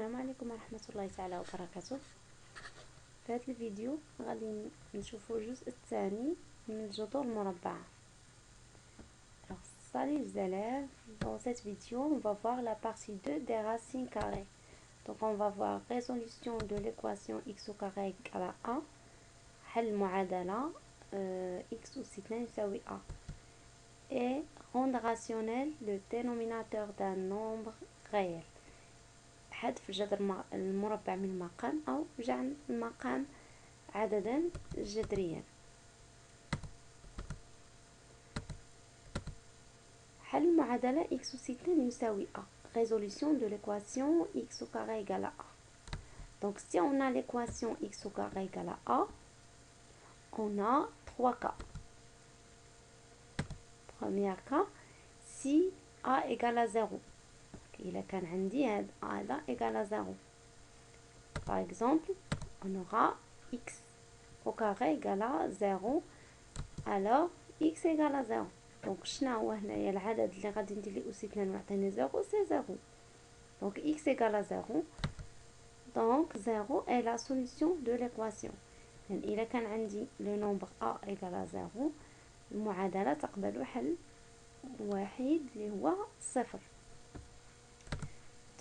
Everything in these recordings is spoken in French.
السلام عليكم ورحمة الله تعالى وبركاته. في هذا الفيديو غادي نشوفوا الجزء الثاني من الجذور المربعة. Salut les élèves, dans cette vidéo on va voir la partie 2 des racines carrées. Donc on va voir résolution de l'équation x au carré égale à 1, حل معادلة x أس 2 يساوي a, et rendre rationnel le dénominateur d'un nombre réel. حذف جذر المربع من المقام أو جعل المقام عددا جذريا. حل المعادلة x أس 2 يساوي a. Résolution de l'équation x au carré égale à a. Donc si on a l'équation x au carré égale à a, on a trois cas. Premier cas, si a égale à 0. إذا كان عندي هذا égal à 0. Par exemple, on aura x au carré égale à 0. Alors x égale à 0. Donc شنو هو هنايا العدد اللي غادي ندير ليه أس 2 ويعطيني 0 سي 0. Donc x égale à 0. Donc 0 est la solution de l'équation. يعني إذا كان عندي le nombre a égale à 0 المعادلة تقبل حل واحد اللي هو 0.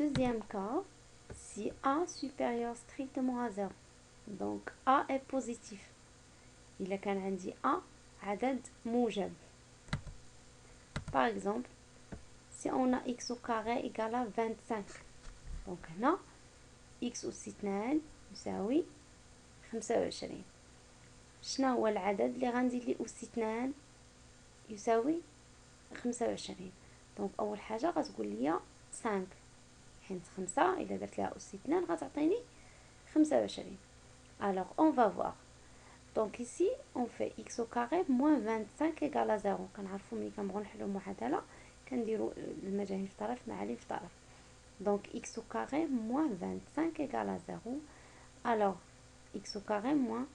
Deuxième cas, si a supérieur strictement à 0. Donc a est positif. إذا كان عندي a عدد موجب. Par exemple, si on a x au carré égale à 25. Donc هنا x أس 2 يساوي 25. شنو هو العدد اللي غندير ليه أس 2 يساوي 25؟ دونك أول حاجة غتقول لي 5. حيت 5 إذا درت لها أس 2 غتعطيني 25. Alors on va voir. Donc ici on fait x au carré moins 25 égale à 0. كنعرفوا ملي كنبغيو نحلو المعادلة كنديروا المجاهيل في طرف معالم في طرف. Donc x au carré moins 25 égale à 0. Alors x au carré moins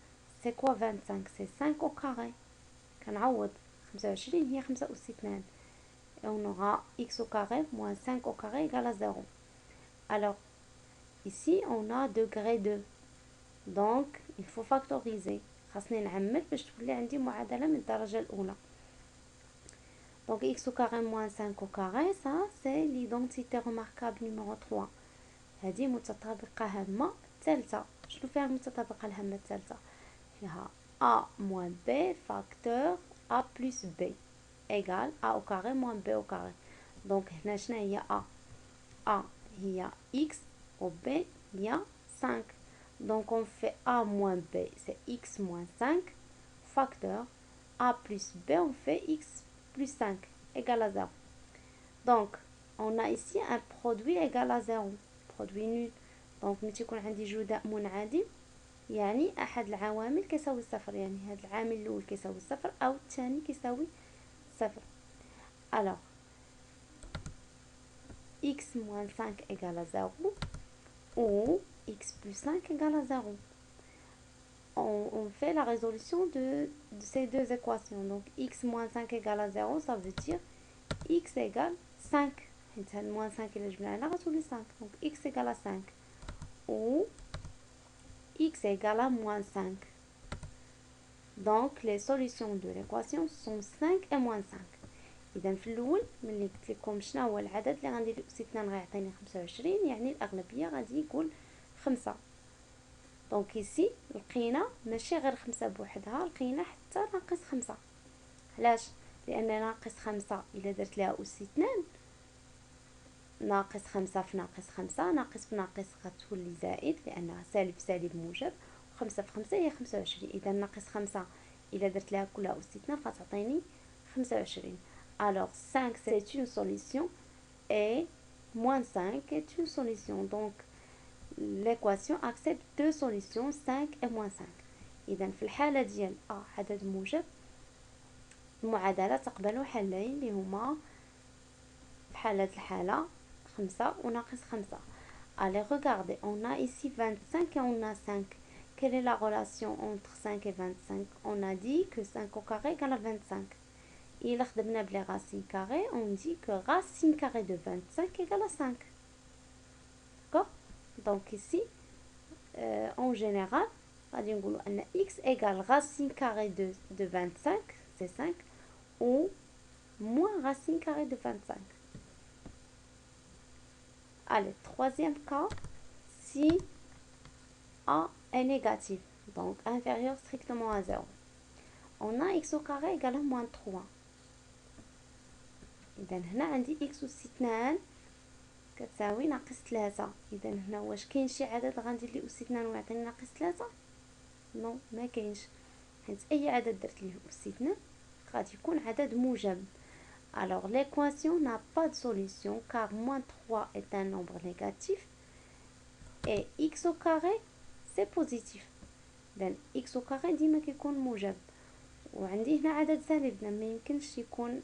c'est quoi 25? C'est 5 au carré. كنعوض 25 هي 5 أس 2. Et on aura x au carré moins 5 au carré égale à 0. Alors ici on a degré 2. Donc il faut factoriser. خاصني نعمل باش تولي عندي معادلة من الدرجة الأولى. Donc x au carré moins 5 au carré, ça c'est l'identité remarquable numéro 3. هذه متطابقة هامة الثالثة. شنو فيها المتطابقة الهامة الثالثة؟ فيها a moins b facteur a plus b égale a au carré moins b au carré. Donc هنا شنو هي a؟ a هي x و b هي 5. Donc on fait a moins b, c'est x moins 5, facteur a plus b, on fait x plus 5 égale à 0. Donc on a ici un produit égal à 0, produit nul. Donc ملي تيكون عندي جداء منعدم يعني احد العوامل كيساوي صفر، يعني هذا العامل الاول كيساوي صفر او الثاني كيساوي صفر. alors x moins 5 égale à 0 ou x plus 5 égale à 0. On fait la résolution de ces deux équations. Donc x moins 5 égale à 0, ça veut dire x égale 5. Et moins 5 il est là, غتولي 5. Donc x égale à 5 ou x égale à moins 5. Donc les solutions de l'équation sont 5 et moins 5. إذا في الأول ملي قلت لكم شنو هو العدد اللي غندير أس 2 غيعطيني 25، يعني الأغلبية غادي يقول 5. دونك إيسي لقينا ماشي غير 5 بوحدها، لقينا حتى ناقص 5. علاش؟ لأن ناقص 5 إلا درت لها أس 2 ناقص 5 في ناقص 5 ناقص في ناقص غتولي زائد لأنها سالب سالب موجب، و5 في 5 هي 25. إذا ناقص 5 إلا درت لها كلها أس 2 غتعطيني 25. Alors 5 c'est une solution et moins 5 est une solution. Donc l'équation accepte deux solutions 5 et moins 5. إذا في الحالة ديال a عدد موجب المعادلة تقبل حلين اللي هما في حالة الحالة 5 وناقص 5. Allez regardez, on a ici 25 et on a 5. Quelle est la relation entre 5 et 25? On a dit que 5 au carré égale à 25. Et là, les racines carrées, on dit que racine carrée de 25 égale à 5. D'accord? Donc ici, en général, غادي نقولوا أن x égale racine carrée de 25, c'est 5, ou moins racine carrée de 25. Allez, troisième cas, si a est négatif, donc inférieur strictement à 0. On a x au carré égale à moins 3. إذا هنا عندي x أس 2 كتساوي ناقص 3. إذا هنا واش كاين شي عدد غندير ليه أس 2 ويعطيني ناقص 3؟ نو، ما كاينش، حيت أي عدد درت ليه أس 2 غادي يكون عدد موجب. Alors l'équation n'a pas de solution car moins 3 est un nombre négatif et x au carré c'est positif. إذن x au carré ديما كيكون موجب، وعندي هنا عدد سالب، ما يمكنش يكون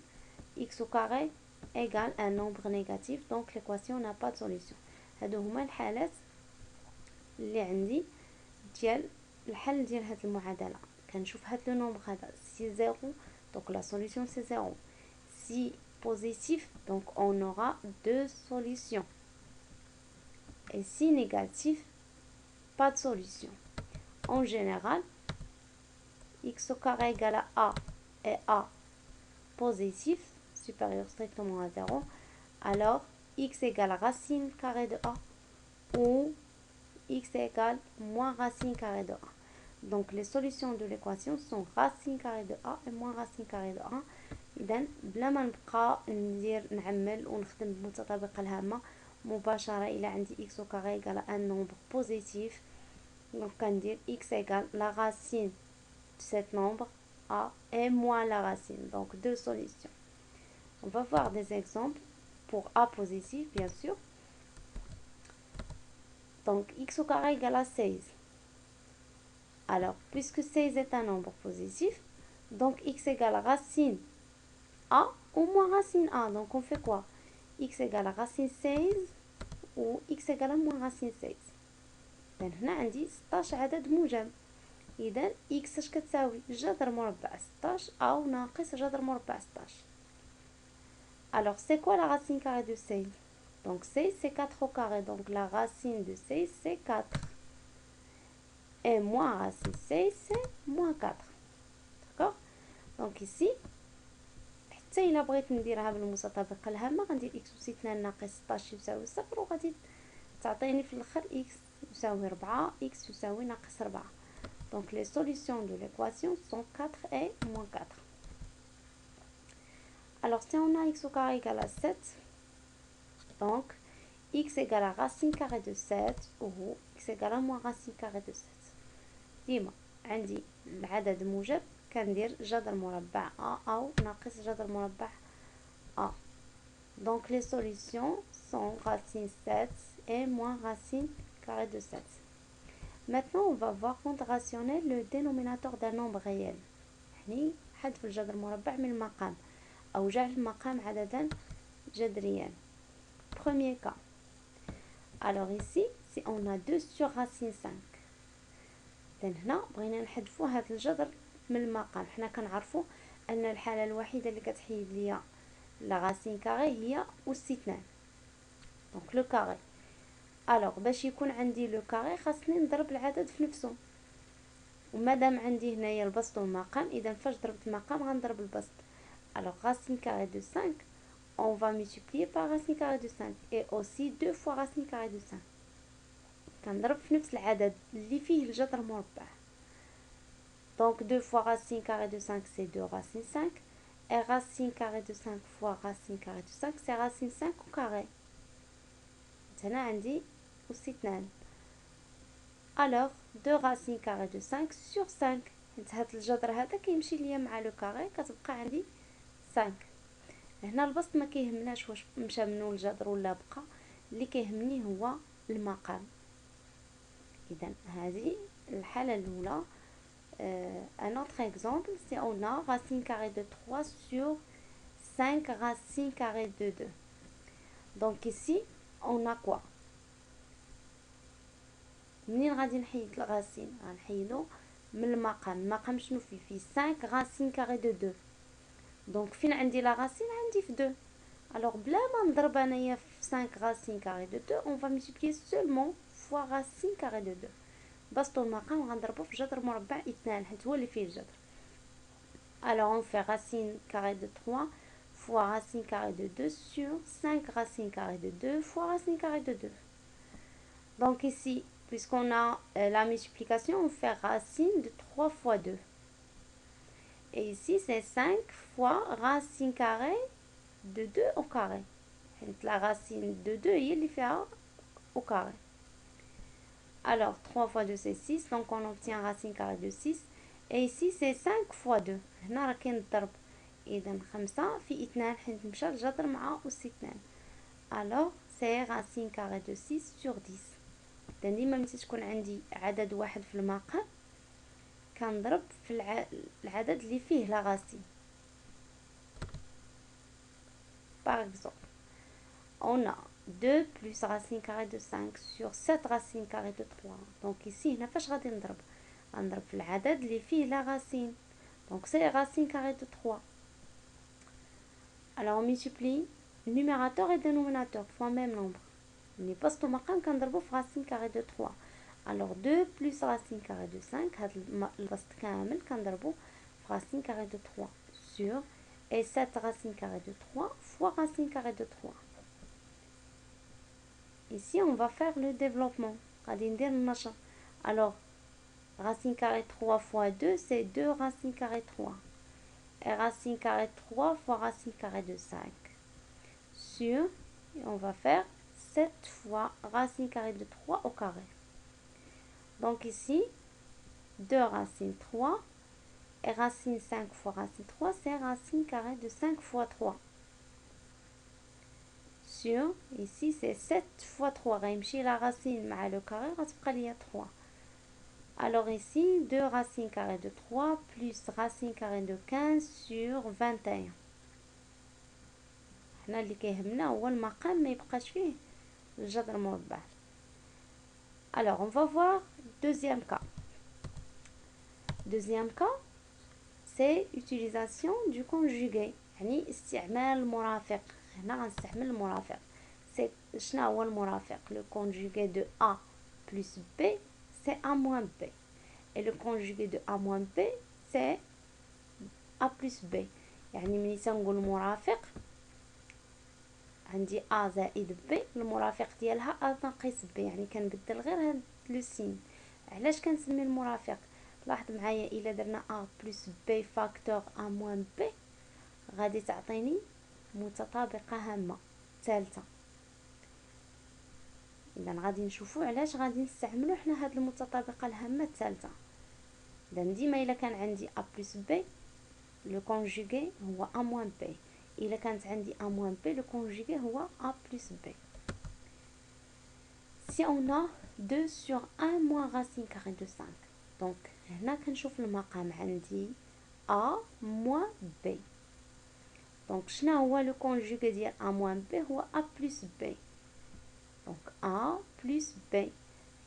x au carré égale un nombre négatif, donc l'équation n'a pas de solution. هادو هما الحالات اللي عندي ديال الحل ديال هاد المعادلة. كنشوف هاد لو نومبر هذا سي زيرو، donc la solution c'est 0. Si positif, donc on aura deux solutions. Et si négatif, pas de solution. En général, x au carré égale à a et a positif, supérieur strictement à 0, alors x égale racine carrée de a ou x égale moins racine carrée de a. Donc les solutions de l'équation sont racine carrée de a et moins racine carrée de a. إذن بلا ما نبقى نعمل ونخدم بالمتطابقة الهامة مباشرة إلى عندي x au carré égale un nombre positif, donc كندير x égale la racine de cet nombre a et moins la racine, donc deux solutions. On va voir des exemples pour a positif bien sûr. Donc x au carré égale à 16. Alors puisque 16 est un nombre positif, donc x égale racine a ou moins racine a. Donc on fait quoi? X égale racine 16 ou x égale moins racine 16. إذن هنا عندي 16 عدد موجب. إذن x اش كتساوي؟ جذر مربع 16 أو ناقص جذر مربع 16. Alors c'est quoi la racine carrée de 16? Donc 16 c'est 4 au carré. Donc la racine de 16 c'est 4. Et moins racine 16 c'est moins 4. D'accord? Donc ici حتى إلا بغيت نديرها بالمتطابقة الهامة غندير x أس 2 ناقص 16 يساوي 0 وغادي تعطيني في الآخر x يساوي 4 x يساوي ناقص 4. Donc les solutions de l'équation sont 4 et moins 4. Alors si on a x au carré égale à 7, donc x égale à racine carrée de 7 ou x égale à moins racine carrée de 7. ديما عندي العدد موجب كندير جذر مربع a أو ناقص جذر مربع a. Donc les solutions sont racine 7 et moins racine carrée de 7. Maintenant on va voir quand rationner le dénominateur d'un nombre réel، يعني حذف الجذر المربع من المقام أو جعل المقام عددا جذريا. Premier cas. Alors ici si on a 2 sur racine 5، إذن هنا بغينا نحذفو هذا الجذر من المقام. حنا كنعرفو أن الحالة الوحيدة اللي كتحيد ليا لا راسين كاري هي أس 2، دونك لو كاري. الوغ باش يكون عندي لو كاري خاصني نضرب العدد في نفسه، ومادام عندي هنايا البسط والمقام اذا فاش ضربت المقام غنضرب البسط. الوغ racine carrée de 5 on va multiplier par racine carrée de 5 et aussi 2 fois racine carrée de 5. كنضرب في نفس العدد اللي فيه الجذر مربع. Donc 2 fois racine carrée de 5 c'est 2 racine 5 et racine carrée de 5 fois racine carrée de 5 c'est racine 5 au carré. هنا عندي أس 2. Alors 2 racine carrée de 5 sur 5، حيت هاد الجذر هذا كيمشي ليا مع لو كاري كتبقى عندي 5. هنا البسط ما كيهمناش واش مشى منو الجذر ولا بقى، اللي كيهمني هو المقام. اذا هذه الحالة الأولى. Un autre exemple, c'est on a racine carrée de 3 sur 5 racine carrée de 2. Donc ici, on a quoi? منين غادي نحيد الغاسين؟ غنحيدو من المقام. المقام شنو فيه 5 racine carrée de 2. دونك فين عندي لا racine؟ عندي في 2. الوغ بلا ما نضرب انايا في 5 racine carrée de 2 on va multiplier seulement فوا racine carré de 2. بسطوا المقام غنضربو في جذر مربع 2 حيت هو اللي فيه الجذر. Alors on fait racine carré de 3 fois racine carré de 2 sur 5 racine carré de 2 fois racine carré de 2. Donc ici, puisqu'on a la multiplication, on fait racine de 3 fois 2. Et ici, c'est 5 fois racine carrée de 2 au carré. La racine de 2, il fait au carré. Alors, 3 fois 2, c'est 6. Donc, on obtient racine carrée de 6. Et ici, c'est 5 fois 2. هنا راه كاين الضرب. إذا 5 في 2 حيت مشى الجذر مع أس 2. Alors, c'est racine carrée de 6 sur 10. إذا ديما ملي تكون عندي عدد واحد في المقام كنضرب في العدد اللي فيه لا racine. Par exemple, on a 2 plus racine carrée de 5 sur 7 racine carrée de 3. Donc ici, هنا فاش غادي نضرب؟ غنضرب في العدد اللي فيه لا racine. Donc c'est racine carrée de 3. Alors on multiplie numérateur et dénominateur fois même nombre. ملي بسطو مقام كنضربو في racine carrée de 3. Alors 2 plus racine carrée de 5, هاد البسط كامل كنضربو في racine carrée de 3 sur et 7 racine carrée de 3 fois racine carrée de 3. Ici, on va faire le développement. Alors, racine carrée 3 fois 2, c'est 2 racine carrée 3. Et racine carrée 3 fois racine carrée de 5. Sur, on va faire 7 fois racine carrée de 3 au carré. Donc ici, 2 racine 3. Et racine 5 fois racine 3, c'est racine carrée de 5 fois 3. Sur, ici c'est 7 fois 3, غيمشي la racine مع le carré غتبقى ليا 3. Alors ici 2 racine carrée de 3 plus racine carrée de 15 sur 21. حنا اللي كيهمنا هو المقام ما يبقاش فيه الجذر مربع. Alors on va voir deuxième cas. Deuxième cas, c'est utilisation du conjugué, يعني استعمال المرافق. هنا غنستعمل المرافق. شنو هو المرافق؟ Le conjugué de A plus B, c'est A moins B. Et le conjugué de A moins B, c'est A plus B. يعني ملي تنقول مرافق عندي A زائد B، المرافق ديالها A ناقص B، يعني كنبدل غير هاد لو سين. علاش كنسمي المرافق؟ لاحظ معايا الا درنا A plus B فاكتور A moins B غادي تعطيني متطابقة هامة ثالثة. اذا غادي نشوفوا علاش غادي نستعملوا حنا هاد المتطابقة الهامة الثالثة. اذا ديما الا كان عندي A plus B لو كونجوغي هو A moins B. الا كانت عندي A moins B لو كونجوغي هو A plus B. Si on a 2 sur 1 moins racine carrée de 5. Donc هنا كنشوف المقام عندي A moins B. Donc شنو هو لو كونجوغي ديال A moins B هو A plus B. Donc A plus B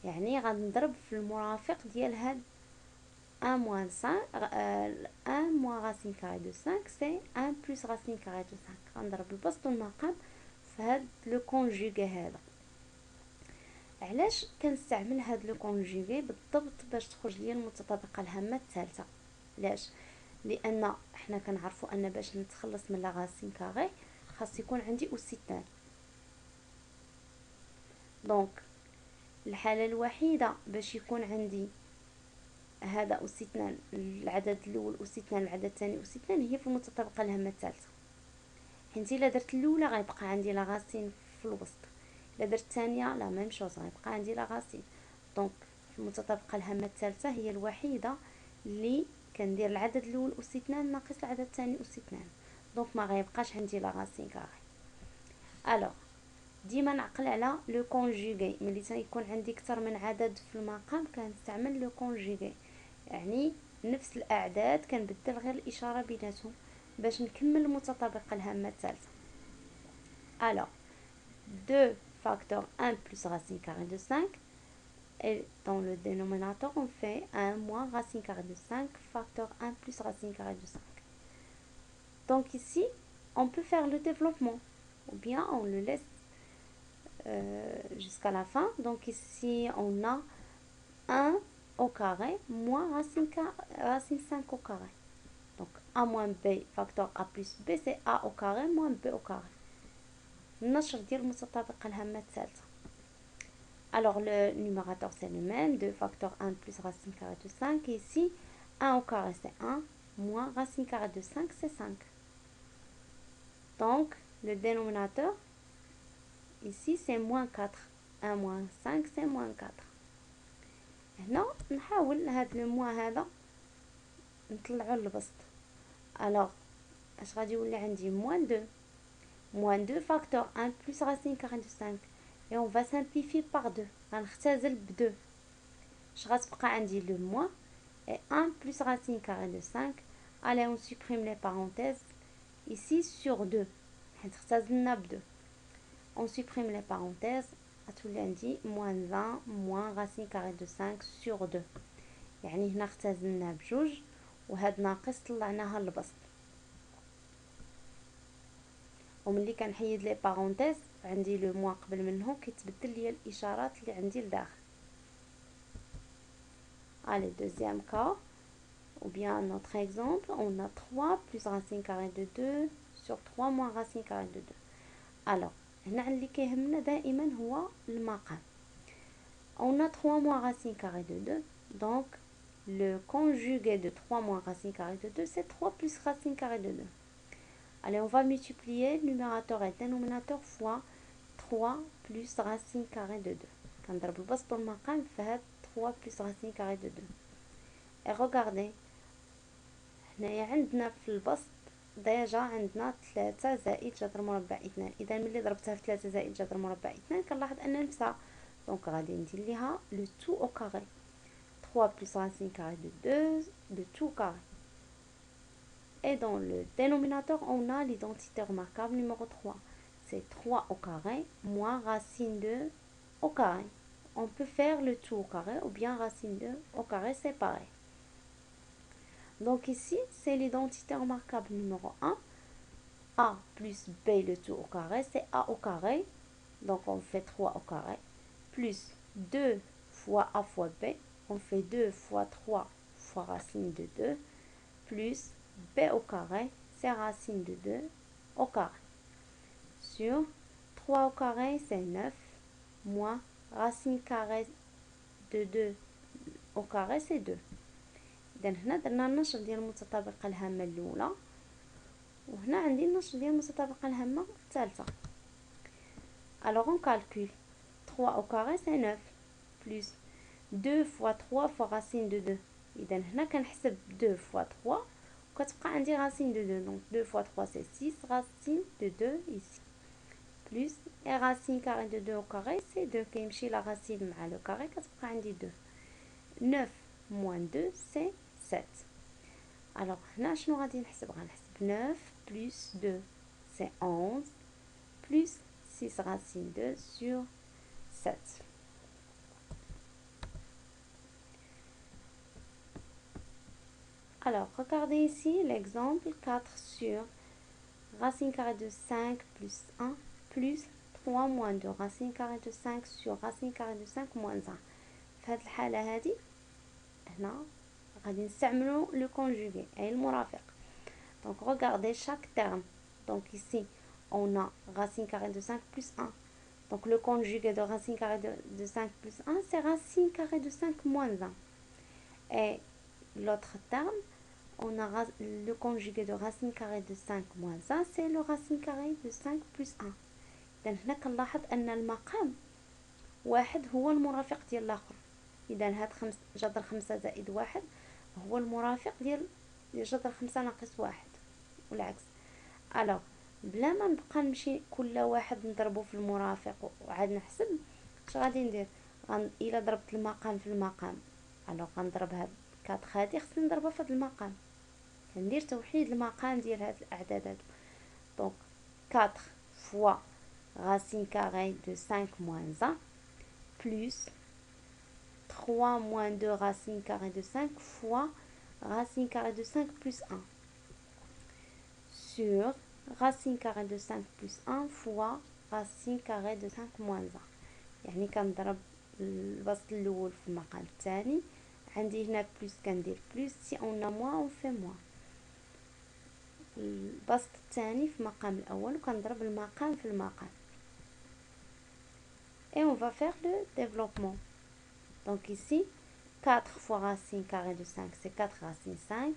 يعني غنضرب في المرافق ديال هاد 1 moins 5 1 moins racine carrée de 5 c'est 1 plus racine carrée de 5. غنضرب البسط والمقام في هاد لو كونجوغي هذا. علاش كنستعمل هاد لو كونجوغي بالضبط؟ باش تخرج ليا المتطابقه الهامه الثالثه. علاش؟ لان حنا كنعرفوا ان باش نتخلص من لا راسين كاري خاص يكون عندي اس 2. دونك الحاله الوحيده باش يكون عندي هذا اس 2 العدد الاول اس 2 العدد الثاني اس 2 هي في المتطابقه الهامه الثالثه. حيت الا درت الاولى غيبقى عندي لا راسين في الوسط، الا درت الثانيه لا ميم شوز غيبقى عندي لا راسين. دونك المتطابقه الهامه الثالثه هي الوحيده اللي كندير العدد الاول اس 2 ناقص العدد الثاني اس 2. دونك ما غيبقاش عندي لا راسين كاري. الوغ ديما نعقل على لو كونجوغي. ملي تيكون عندي اكثر من عدد في المقام كنستعمل لو كونجوغي، يعني نفس الاعداد كنبدل غير الاشاره بيناتهم باش نكمل المتطابقه الهامه الثالثه. الوغ 2 facteur 1 plus racine carrée de 5 et dans le dénominateur on fait 1 moins racine carrée de 5 facteur 1 plus racine carrée de 5. Donc ici on peut faire le développement ou bien on le laisse jusqu'à la fin. Donc ici, on a 1 au carré moins racine 5 au carré. Donc a moins b facteur a plus b, c'est a au carré moins b au carré. النشر ديال المتطابقة الهامة الثالثة. Alors le numérateur c'est le même, 2 facteur 1 plus racine carrée de 5. Et ici, 1 au carré c'est 1, moins racine carrée de 5 c'est 5. Donc le dénominateur, ici c'est moins 4. 1 moins 5 c'est moins 4. هنا نحاول هاد لو موان هذا نطلعو للبسط. alors اش غادي يولي عندي moins 2. moins 2 facteur 1 plus racine carrée de 5. et on va simplifier par 2. غنختزل ب 2. اش غتبقى عندي le moins et 1 plus racine carrée de 5. allez on supprime les parenthèses ici sur 2 حيت اختزلنا ب 2. on supprime les parenthèses غتولي عندي moins 20 moins racine carrée de 5 sur 2. يعني هنا اختزلنا بجوج وهاد ناقص طلعناها للبسط. وملي كنحيد لي بارونتيز عندي لو موان قبل منهم كيتبدل لي الاشارات اللي عندي لداخل. allez deuxième cas ou bien notre exemple, on a 3 plus racine carrée de 2 sur 3 moins racine carrée de 2. alors هنا اللي كيهمنا دائما هو المقام. on a 3 moins racine carrée de 2, donc le conjugué de 3 moins racine carrée de 2 c'est 3 plus racine carrée de 2. allez on va multiplier numérateur et dénominateur fois 3 plus racine carrée de 2. كنضرب البسط والمقام في هاد 3 plus racine carrée de 2. et regardez هنايا عندنا في البسط ديجا عندنا 3 زائد جذر مربع 2. اذا ملي ضربتها في 3 زائد جذر مربع 2 كنلاحظ ان نفسها. دونك غادي ندير ليها لو تو au carré. 3 plus racine carrée de 2 de tout carré. Et dans le dénominateur, on a l'identité remarquable numéro 3. C'est 3 au carré moins racine 2 au carré. On peut faire le tout au carré ou bien racine 2 au carré, c'est pareil. Donc ici, c'est l'identité remarquable numéro 1. A plus B le tout au carré, c'est A au carré. Donc on fait 3 au carré. Plus 2 fois A fois B. On fait 2 fois 3 fois racine de 2. Plus B au carré, c'est racine de 2 au carré. Sur 3 au carré, c'est 9. Moins racine carrée de 2 au carré, c'est 2. إذا هنا درنا النشر ديال المتطابقة الهامة الأولى. وهنا عندي النشر ديال المتطابقة الهامة الثالثة. Alors on calcule. 3 au carré, c'est 9. Plus 2 fois 3 fois racine de 2. إذا هنا كنحسب 2 fois 3. وكتبقى عندي racine de 2. Donc 2 fois 3 c'est 6. Racine de 2 ici. Plus et racine carrée de 2 au carré c'est 2. كيمشي la racine مع le carré كتبقى عندي 2. 9 moins 2 c'est 7. alors هنا شنو غادي نحسب؟ غنحسب 9 plus 2 c'est 11 plus 6 racine 2 sur 7. alors regardez ici l'exemple 4 sur racine carrée de 5 plus 1 plus 3 moins 2 racine carrée de 5 sur racine carrée de 5 moins 1. في هذه الحالة هذه هنا غادي نستعملو لو كونجوغي أي المرافق. donc regardez chaque terme. donc ici on a racine carrée de 5 plus 1. donc le conjugué de racine carrée de 5 plus 1 c'est racine carrée de 5 moins 1. et l'autre terme on a le conjugué de racine carrée de 5 moins 1 c'est le racine carrée de 5 plus 1. إذا هنا كنلاحظ أن المقام واحد هو المرافق ديال الآخر. إذا هاد جذر 5 زائد 1 هو المرافق ديال جذر 5 ناقص 1 والعكس. الوغ بلا ما نبقى نمشي كل واحد نضربو في المرافق وعاد نحسب اش غادي ندير. الا ضربت المقام في المقام الوغ غنضرب هاد 4 هادي خصني نضربها في هاد المقام. كندير توحيد المقام ديال هاد الاعداد هادو. دونك 4 fois racine carrée de 5 moins 1 plus 3 moins 2 racine carrée de 5 fois racine carrée de 5 plus 1 sur racine carrée de 5 plus 1 fois racine carrée de 5 moins 1. يعني كنضرب البسط الاول في المقام الثاني، عندي هنا بلس كندير بلس، سي اون موان اون في موان. البسط الثاني في المقام الاول وكنضرب المقام في المقام. Et on va faire le développement. Donc ici, 4 fois racine carrée de 5, c'est 4 racine 5.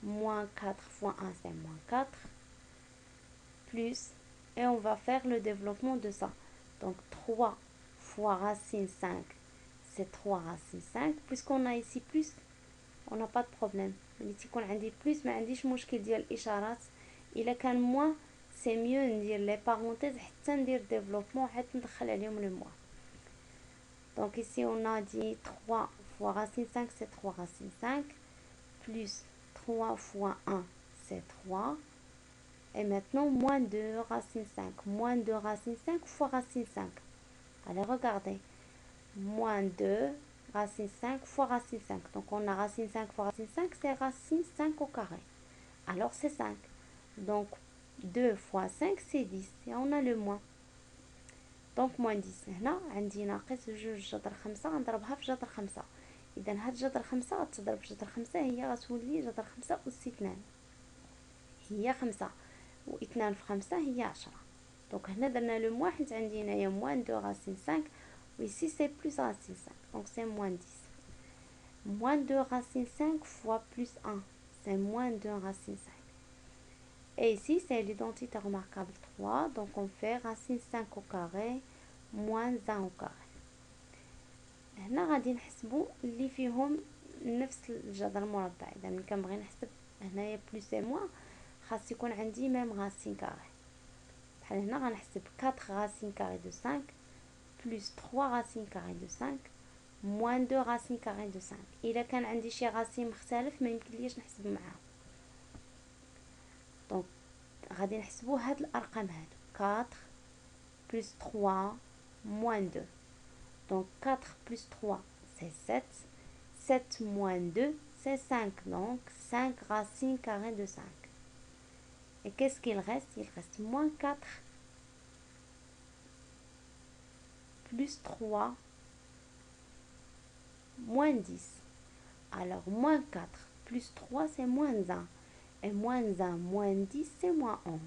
Moins 4 fois 1, c'est moins 4. Plus, et on va faire le développement de ça. Donc 3 fois racine 5, c'est 3 racine 5. Puisqu'on a ici plus, on n'a pas de problème. ملي تيكون عندي بلس ما عنديش مشكل ديال الاشارات. الا كان موان سي ميو ندير لي بارونتيز حتى ندير ديفلوبمون حتى ندخل عليهم لو موان. Donc ici on a dit 3 fois racine 5, c'est 3 racine 5, plus 3 fois 1, c'est 3. Et maintenant moins 2 racine 5, moins 2 racine 5 fois racine 5. Allez, regardez. Moins 2 racine 5 fois racine 5. Donc on a racine 5 fois racine 5, c'est racine 5 au carré. Alors c'est 5. Donc 2 fois 5, c'est 10. Et on a le moins. دونك موان 10. هنا عندي ناقص جوج جذر 5 غنضربها في جذر 5. اذا هاد جذر 5 غتضرب في جذر 5 هي غتولي جذر 5 أس 2 هي 5 و 2 في 5 هي 10. دونك هنا درنا لو موان حيت عندي هنايا موان 2 راسين 5 و ici c'est plus racine 5. Donc c'est moins 10. Moins 2 racine 5 fois plus 1, c'est moins 2 racine 5. Et ici c'est l'identité remarquable 3. Donc on fait racine 5 au carré moins 1 au carré. هنا غادي نحسبوا اللي فيهم نفس الجذر المربع. اذا ملي كنبغي نحسب هنايا بلس موان خاص يكون عندي ميم راسين كاري. بحال هنا غنحسب 4 راسين كاري دو 5 بلس 3 راسين كاري دو 5 موان 2 راسين كاري دو 5. الا كان عندي شي راسين مختلف ما يمكنليش نحسب معاه. دونك غادي نحسبوا هاد الارقام هادو 4 plus 3 moins 2. Donc 4 plus 3, c'est 7. 7 moins 2, c'est 5. Donc 5 racines carrées de 5. Et qu'est-ce qu'il reste? Il reste moins 4 plus 3 moins 10. Alors moins 4 plus 3, c'est moins 1. Et moins 1 moins 10, c'est moins 11.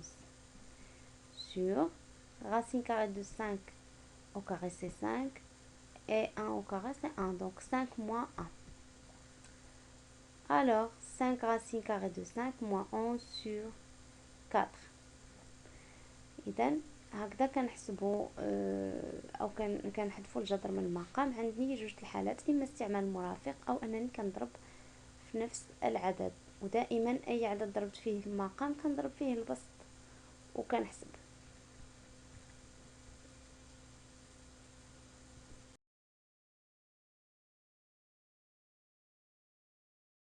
Sur racine carrée de 5 au carré, c'est 5. Et 1 au carré, c'est 1. Donc 5 moins 1. Alors 5 racine carrée de 5 moins 11 sur 4. إذا هكذا كنحسبوا أو كنحذفوا الجذر من المقام. عندي جوج الحالات، إما استعمال المرافق أو أنني كنضرب في نفس العدد. ودائما أي عدد ضربت فيه المقام كنضرب فيه البسط وكنحسب.